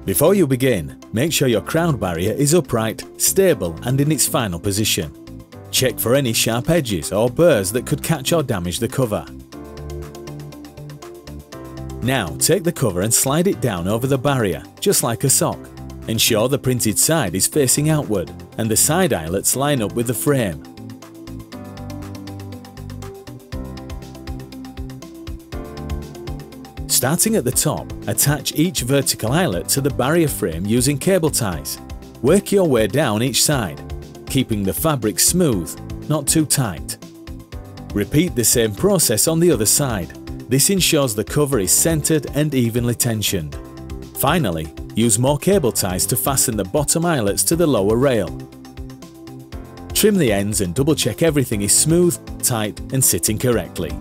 Before you begin, make sure your crown barrier is upright, stable and in its final position. Check for any sharp edges or burrs that could catch or damage the cover. Now take the cover and slide it down over the barrier, just like a sock. Ensure the printed side is facing outward and the side eyelets line up with the frame. Starting at the top, attach each vertical eyelet to the barrier frame using cable ties. Work your way down each side, keeping the fabric smooth, not too tight. Repeat the same process on the other side. This ensures the cover is centered and evenly tensioned. Finally, use more cable ties to fasten the bottom eyelets to the lower rail. Trim the ends and double check everything is smooth, tight and sitting correctly.